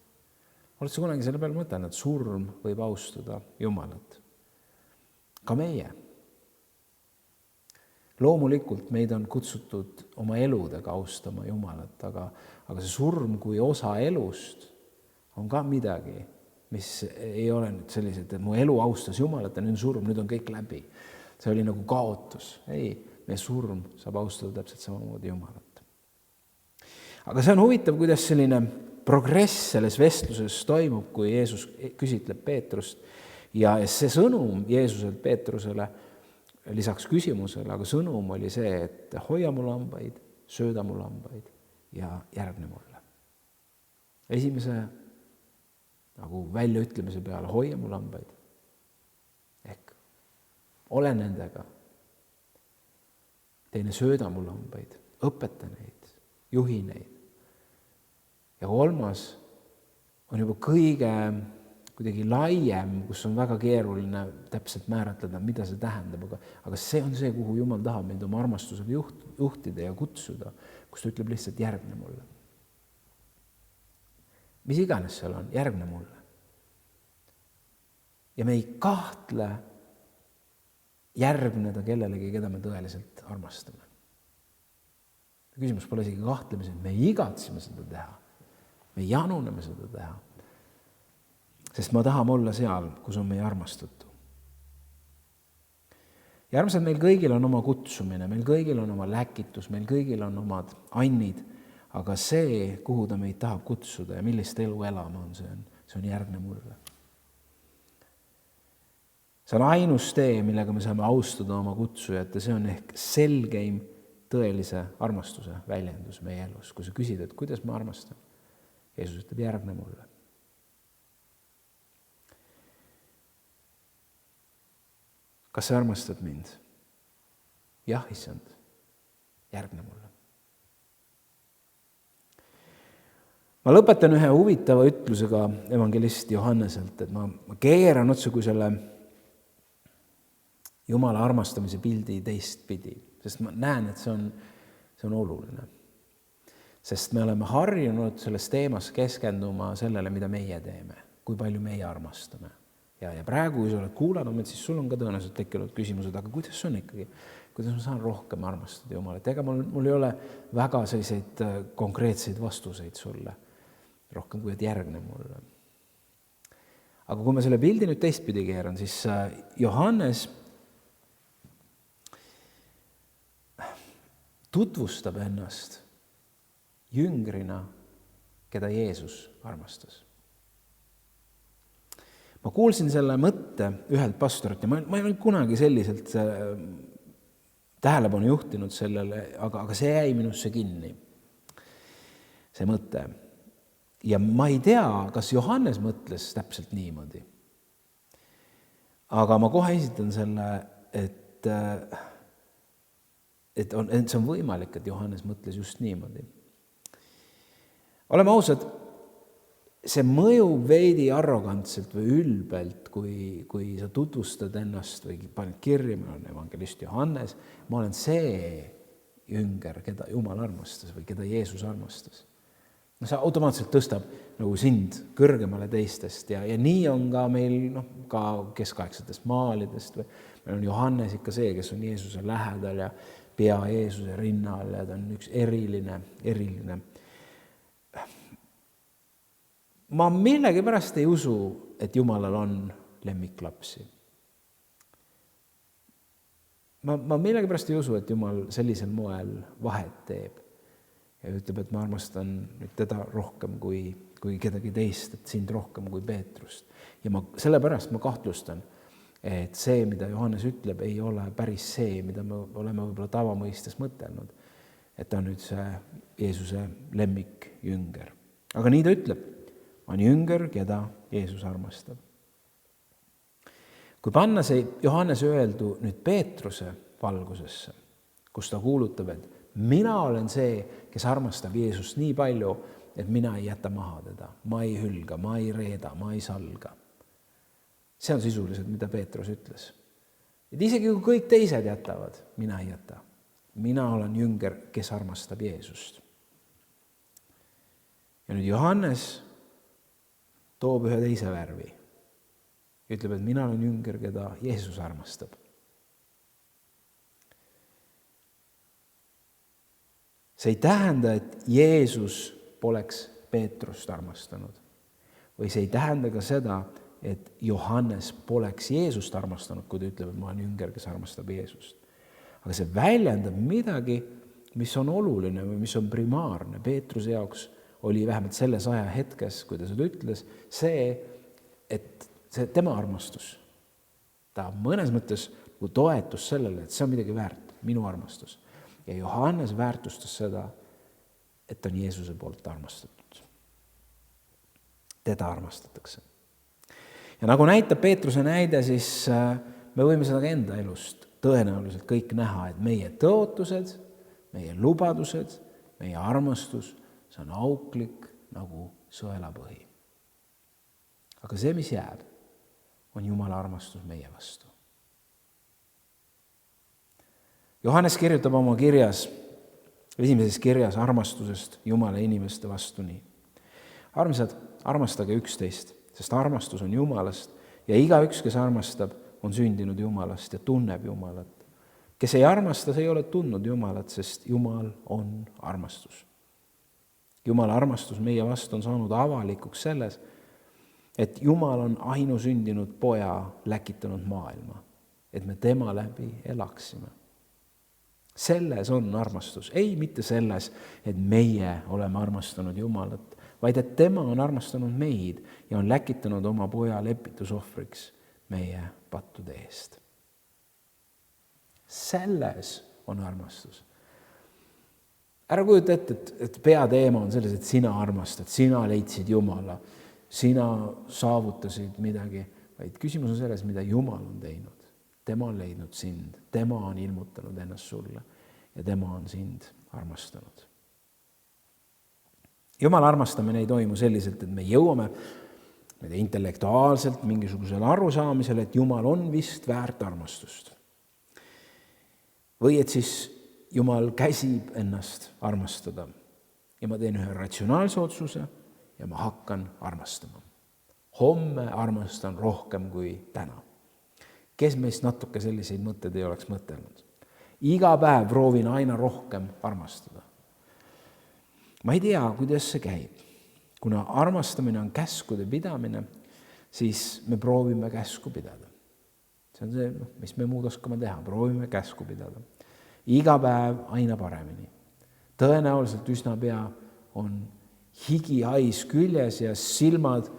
Oled sa kunagi selle peale mõtelnud, et surm võib austada Jumalat? Ka meie. Loomulikult meid on kutsutud oma eludega austama Jumalat, aga see surm kui osa elust on ka midagi, mis ei ole nüüd sellised, et mu elu austas Jumalat ja nüüd on surm, nüüd on kõik läbi. See oli nagu kaotus. Ei, meie surm saab austada täpselt samamoodi Jumalat. Aga see on huvitav, kuidas selline progress selles vestluses toimub, kui Jeesus küsitleb Peetrust. Ja see sõnum Jeesuselt Peetrusele lisaks küsimusele, aga sõnum oli see, et hoia mu lambaid, sööda mu lambaid. ja järgne mulle. Esimese nagu väljaütlemise peale hoia mu lambaid. Ehk ole nendega. Teine sööda mu lambaid, õpeta neid, juhi neid. Ja kolmas on juba kõige kuidagi laiem, kus on väga keeruline täpselt määratleda, mida see tähendab, aga see on see, kuhu Jumal tahab meid oma armastusega juhtida ja kutsuda, kus ta ütleb lihtsalt järgne mulle. Mis iganes seal on, järgne mulle. Ja me ei kahtle järgneda kellelegi, keda me tõeliselt armastame. Küsimus pole isegi kahtlemised, me igatseme seda teha. Me januneme seda teha. Sest ma tahame olla seal, kus on meie armastatu. Ja armsad, meil kõigil on oma kutsumine, meil kõigil on oma läkitus, meil kõigil on omad annid, aga see, kuhu ta meid tahab kutsuda ja millist elu elama on, see on järgne mulle. See on ainus tee, millega me saame austada oma kutsujat ja see on ehk selgeim tõelise armastuse väljendus meie elus. Kui sa küsid, et kuidas ma armastan, Jeesus ütleb järgne mulle. Kas sa armastad mind? Jah, issand, järgne mulle. Ma lõpetan ühe huvitava ütlusega evangelist Johanneselt, et ma keeran otse kui selle Jumala armastamise pildi teistpidi, sest ma näen, et see on oluline. Sest me oleme harjunud selles teemas keskenduma sellele, mida meie teeme, kui palju meie armastame. Ja praegu, kui sa oled kuulanud, siis sul on ka tõenäoliselt tekkinud küsimused, aga kuidas on ikkagi? Kuidas ma saan rohkem armastada Jumalat? Ega mul ei ole väga selliseid konkreetseid vastuseid sulle, rohkem kui et järgne mulle. Aga kui ma selle pildi nüüd teistpidi keeran, siis Johannes tutvustab ennast jüngrina, keda Jeesus armastas. Ma kuulsin selle mõtte ühelt pastorit ja ma ei ole kunagi selliselt tähelepanu juhtinud sellele, aga see jäi minusse kinni, see mõte. Ja ma ei tea, kas Johannes mõtles täpselt niimoodi. Aga ma kohe esitan selle, et see on võimalik, et Johannes mõtles just niimoodi. Oleme ausad, see mõjub veidi arrogantselt või ülbelt, kui sa tutvustad ennast või paned kirja, ma olen evangelist Johannes, ma olen see jünger, keda Jumal armastas või keda Jeesus armastas. No, see automaatselt tõstab nagu sind kõrgemale teistest ja nii on ka meil ka keskaegsetest maalidest. Meil on Johannes ikka see, kes on Jeesuse lähedal ja pea Jeesuse rinnal ja ta on üks eriline. Ma millegipärast ei usu, et Jumalal on lemmiklapsi. Ma millegipärast ei usu, et Jumal sellisel moel vahet teeb. Ja ütleb, et ma armastan nüüd teda rohkem kui kedagi teist, et sind rohkem kui Peetrust. Ja sellepärast ma kahtlustan, et see, mida Johannes ütleb, ei ole päris see, mida me oleme võib-olla tavamõistes mõtelnud. Et ta on nüüd see Jeesuse lemmik jünger. Aga nii ta ütleb. On jünger, keda Jeesus armastab. Kui panna see Johannes öeldu nüüd Peetruse valgusesse, kus ta kuulutab, et mina olen see, kes armastab Jeesust nii palju, et mina ei jäta maha teda. Ma ei hülga, ma ei reeda, ma ei salga. See on sisuliselt, mida Peetrus ütles. Et isegi kui kõik teised jätavad, mina ei jäta. Mina olen jünger, kes armastab Jeesust. Ja nüüd Johannes toob ühe teise värvi. Ütleb, et mina olen jünger, keda Jeesus armastab. See ei tähenda, et Jeesus poleks Peetrust armastanud. Või see ei tähenda ka seda, et Johannes poleks Jeesust armastanud, kui ta ütleb, et ma olen jünger, kes armastab Jeesust. Aga see väljendab midagi, mis on oluline või mis on primaarne Peetruse jaoks, oli vähemalt selles aja hetkes, kui ta seda ütles, see, et see tema armastus. Ta mõnes mõttes toetus sellele, et see on midagi väärt, minu armastus. Ja Johannes väärtustas seda, et on Jeesuse poolt armastatud. Teda armastatakse. Ja nagu näitab Peetruse näide, siis me võime seda ka enda elust tõenäoliselt kõik näha, et meie tõotused, meie lubadused, meie armastus, see on auklik nagu sõelapõhi. Aga see, mis jääb, on Jumala armastus meie vastu. Johannes kirjutab oma kirjas, esimeses kirjas armastusest Jumala inimeste vastu nii. Armsad, armastage üksteist, sest armastus on Jumalast ja igaüks, kes armastab, on sündinud Jumalast ja tunneb Jumalat. Kes ei armasta, see ei ole tundnud Jumalat, sest Jumal on armastus. Jumala armastus meie vastu on saanud avalikuks selles, et Jumal on ainusündinud poja läkitanud maailma, et me tema läbi elaksime. Selles on armastus. Ei mitte selles, et meie oleme armastanud Jumalat, vaid et tema on armastanud meid ja on läkitanud oma poja lepitusohvriks meie pattude eest. Selles on armastus. Ära kujuta ette, et peateema on selles, et sina armastad, sina leidsid Jumala, sina saavutasid midagi, vaid küsimus on selles, mida Jumal on teinud. Tema on leidnud sind, tema on ilmutanud ennast sulle ja tema on sind armastanud. Jumala armastamine ei toimu selliselt, et me jõuame intellektuaalselt mingisugusele arusaamisele, et Jumal on vist väärt armastust. Või et siis Jumal käsib ennast armastada ja ma teen ühe ratsionaalse otsuse ja ma hakkan armastama. Homme armastan rohkem kui täna. Kes meist natuke selliseid mõtteid ei oleks mõtelnud? Iga päev proovin aina rohkem armastada. Ma ei tea, kuidas see käib. Kuna armastamine on käskude pidamine, siis me proovime käsku pidada. See on see, mis me muud oskame teha. Proovime käsku pidada. Iga päev aina paremini. Tõenäoliselt üsna pea on higihais küljes ja silmad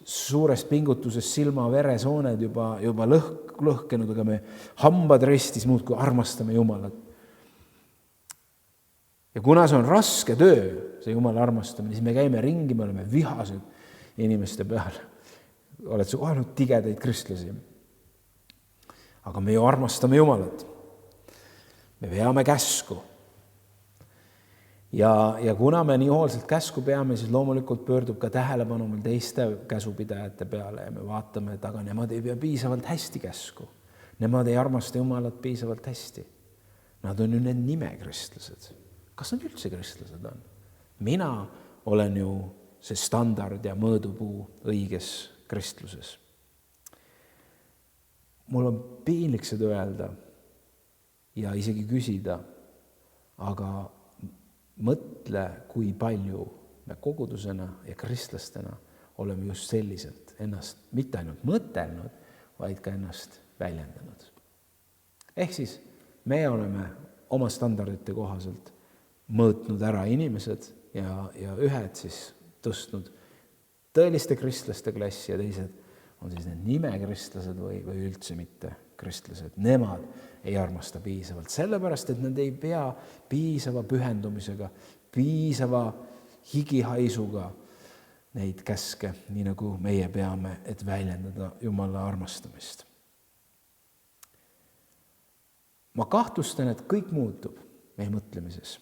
suurest pingutusest silmaveresooned juba lõhkenud, aga me hambad ristis muudkui armastame Jumalat. Ja kuna see on raske töö, see Jumala armastamine, siis me käime ringi, me oleme vihased inimeste peal. Oled sa kohanud tigedaid kristlasi? Aga me ju armastame Jumalat. Me veame käsku. Ja kuna me nii hoolselt käsku peame, siis loomulikult pöördub ka tähelepanu meil teiste käsupidajate peale ja me vaatame, et aga nemad ei pea piisavalt hästi käsku. Nemad ei armasta Jumalat piisavalt hästi. Nad on ju need nimekristlased. Kas nad üldse kristlased on? Mina olen ju see standard ja mõõdupuu õiges kristluses. Mul on piinlik seda öelda ja isegi küsida, aga mõtle, kui palju me kogudusena ja kristlastena oleme just selliselt ennast mitte ainult mõtelnud, vaid ka ennast väljendanud. Ehk siis me oleme oma standardite kohaselt mõõtnud ära inimesed ja ühed siis tõstnud tõeliste kristlaste klassi ja teised on siis need nimekristlased või üldse mitte kristlased. Nemad ei armasta piisavalt, sellepärast, et nad ei pea piisava pühendumisega, piisava higihaisuga neid käske, nii nagu meie peame, et väljendada Jumala armastamist. Ma kahtlustan, et kõik muutub meie mõtlemises.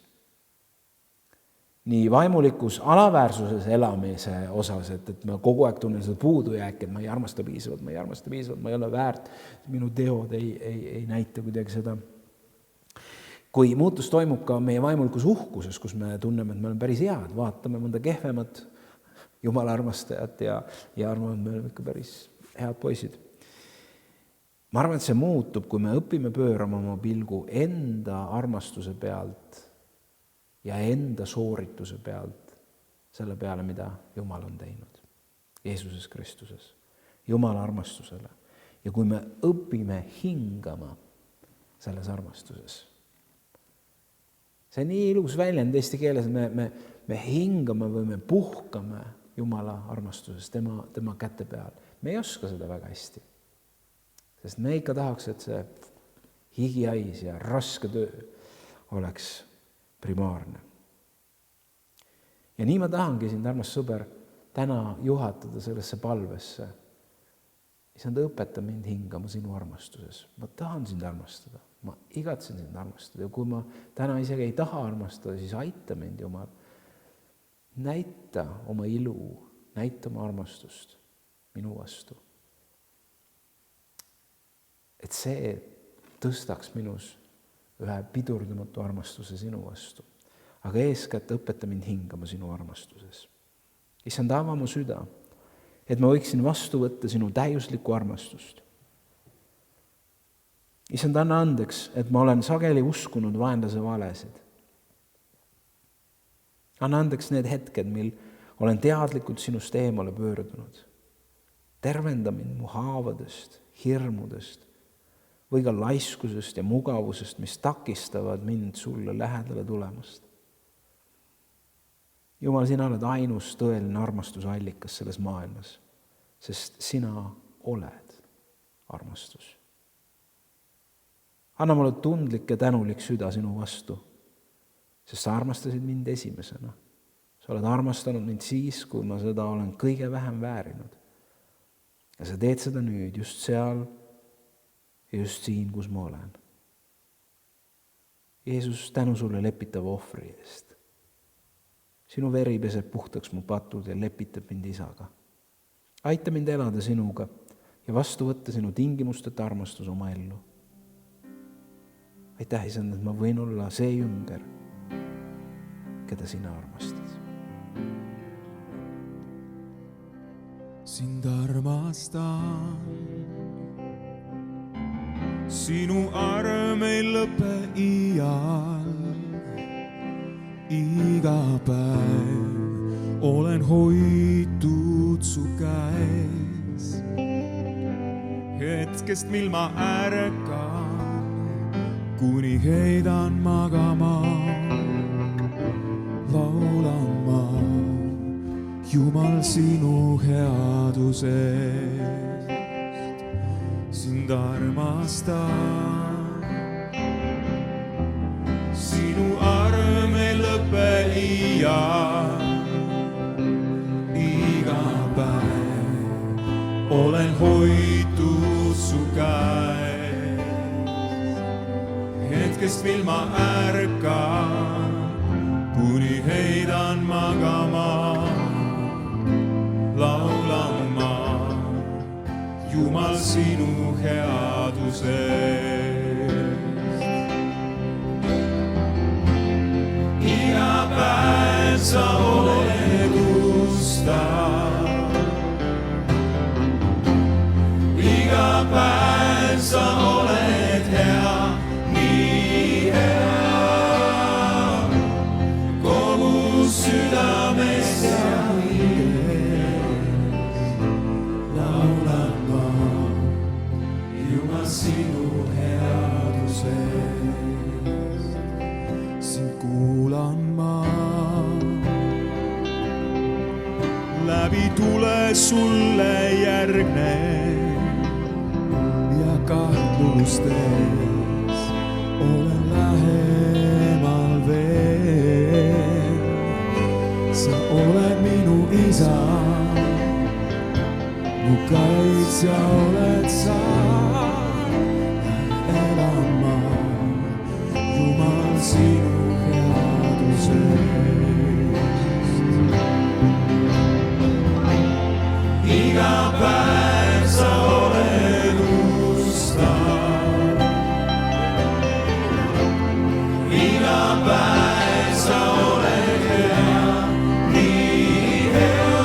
Nii vaimulikus alaväärsuses elamise osas, et ma kogu aeg tunnen seda puudujääki, et ma ei armasta piisavalt, ma ei ole väärt, minu teod ei näita kuidagi seda. Kui muutus toimub ka meie vaimulikus uhkuses, kus me tunneme, et me oleme päris head, vaatame mõnda kehvemat Jumala armastajat ja arvame, et me oleme ikka päris head poisid. Ma arvan, et see muutub, kui me õpime pöörama oma pilgu enda armastuse pealt ja enda soorituse pealt selle peale, mida Jumal on teinud Jeesuses Kristuses, Jumala armastusele. Ja kui me õpime hingama selles armastuses, see on nii ilus väljend eesti keeles, me hingame või me puhkame Jumala armastuses, tema käte peal. Me ei oska seda väga hästi, sest me ikka tahaks, et see higihais ja raske töö oleks primaarne. Ja nii ma tahangi sind, armas sõber, täna juhatada sellesse palvesse. Issand, õpeta mind hingama sinu armastuses. Ma tahan sind armastada. Ma igatsen sind armastada. Ja kui ma täna isegi ei taha armastada, siis aita mind, Jumal. Näita oma ilu, näita oma armastust minu vastu. Et see tõstaks minus ühe pidurdamatu armastuse sinu vastu. Aga eeskätt õpeta mind hingama sinu armastuses. Issand, ava mu süda, et ma võiksin vastu võtta sinu täiuslikku armastust. Issand, anna andeks, et ma olen sageli uskunud vaenlase valesid. Anna andeks need hetked, mil olen teadlikult sinust eemale pöördunud. Tervenda mind mu haavadest, hirmudest või ka laiskusest ja mugavusest, mis takistavad mind sulle lähedale tulemast. Jumal, sina oled ainus tõeline armastusallikas selles maailmas, sest sina oled armastus. Anna mulle tundlik ja tänulik süda sinu vastu, sest sa armastasid mind esimesena. Sa oled armastanud mind siis, kui ma seda olen kõige vähem väärinud. Ja sa teed seda nüüd just seal ja just siin, kus ma olen. Jeesus, tänu sulle lepitava ohvri eest. Sinu veri peseb puhtaks mu patud ja lepitab mind isaga. Aita mind elada sinuga ja vastu võtta sinu tingimusteta armastus oma ellu. Aitäh, Isand, et ma võin olla see jünger, keda sina armastad. Sind armastan, sinu arm ei lõpe iial. Iga päev olen hoitud su käes. Hetkest, mil ma ärkan, kuni heidan magama, laulan ma Jumal sinu headusest. Sind armastan, sinu arm ei lõpe iial. Iga päev olen hoitud su käes. Hetkest, mil ma ärkan, kuni heidan magama, laulan ma Jumal sinu headusest. Iga päev sa oled ustav. Iga päev sa oled hea, nii hea. Kogu südames ja sinu headusest. Sind kuulan ma, läbi tule sulle järgnen ja kahtlustes olen lähemal veel. Sa oled minu isa, mu kaitsja oled sa. Jumal sinu headusest. Iga päev sa oled ustav. Iga päev sa oled hea, nii hea.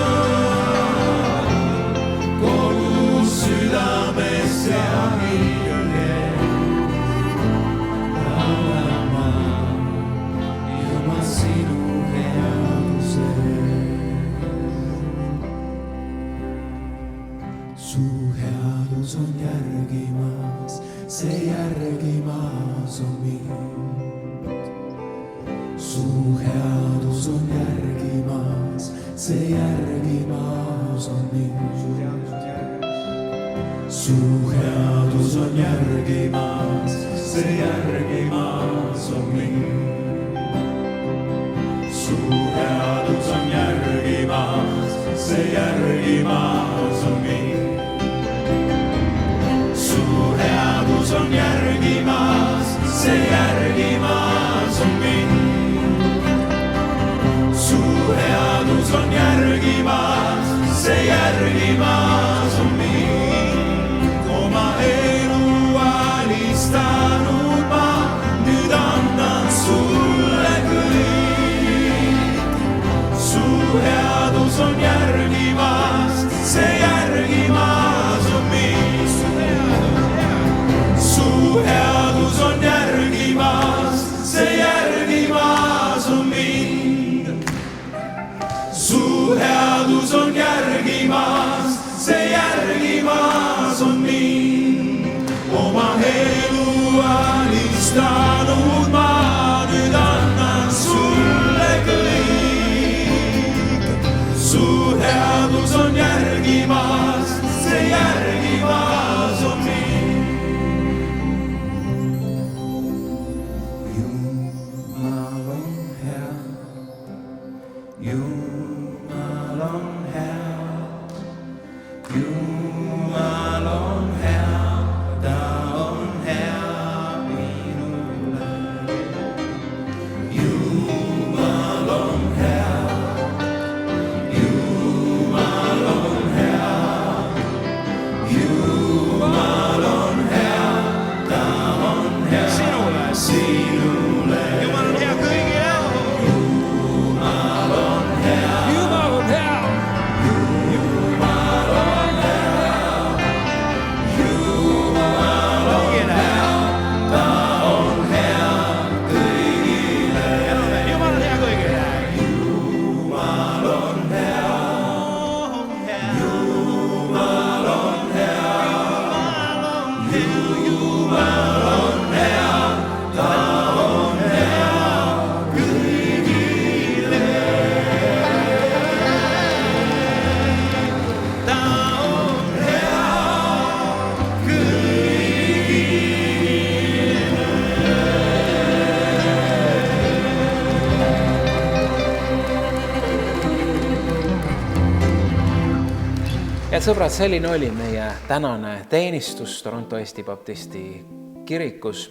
Kogu südames ja on järgimas, see järgimas on mind. Su headus on järgimas, see järgimas on mind. Su headus on järgimas, see järgimas on mind. Su headus on järgimas. see järgimas on mind. Su headus on järgimas, see järgimas on mind. Su headus on järgimas, see järgimas on mind. Oma elu alistanud ma, nüüd annan sulle kõik. Su headus on järgimas, see järgimas on mind. Su headus on järgimas, see järgimas on mind. Su headus on järgimas, see järgimas on mind. Oma elu alistanud ma, nüüd annan sulle kõik. Su headus on järgimas, see järgimas on mind. Jumal on hea, Jumal on hea, Jumal on hea, ta on hea minule. Jumal on hea, Jumal on hea, Jumal on hea, ta on hea sinule. Jumal on hea kõigile. Jumal on hea, Jumal on hea, Jumal on hea, Jumal on hea, ta on hea kõigile. Jumal on hea kõigile. Jumal on hea, Jumal on hea, Jumal on hea, ta on hea kõigile. Ta on hea Head sõbrad, selline oli meie tänane teenistus Toronto Eesti Baptisti kirikus.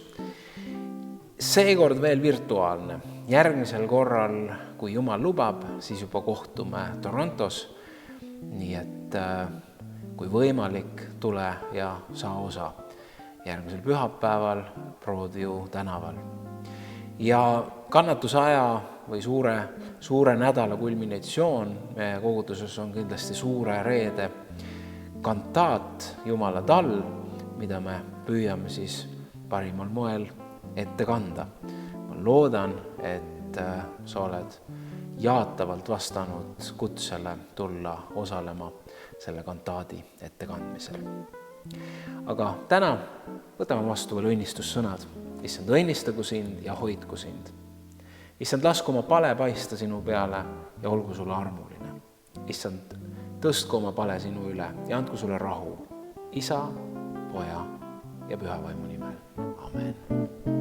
Seekord veel virtuaalne. Järgmisel korral, kui Jumal lubab, siis juba kohtume Torontos. Nii et kui võimalik, tule ja saa osa järgmisel pühapäeval Broadview tänaval. Ja kannatusaja või suure nädala kulminatsioon meie koguduses on kindlasti suure reede kantaat Jumala tall, mida me püüame siis parimal moel ette kanda. Ma loodan, et sa oled jaatavalt vastanud kutsele tulla osalema selle kantaadi ettekandmisel. Aga täna võtame vastu veel õnnistussõnad. Issand, õnnistagu sind ja hoidku sind. Issand, lasku oma pale paista sinu peale ja olgu sulle armuline. Issand, tõstku oma pale sinu üle ja andku sulle rahu. Isa, Poja ja Püha Vaimu nimel. Amen.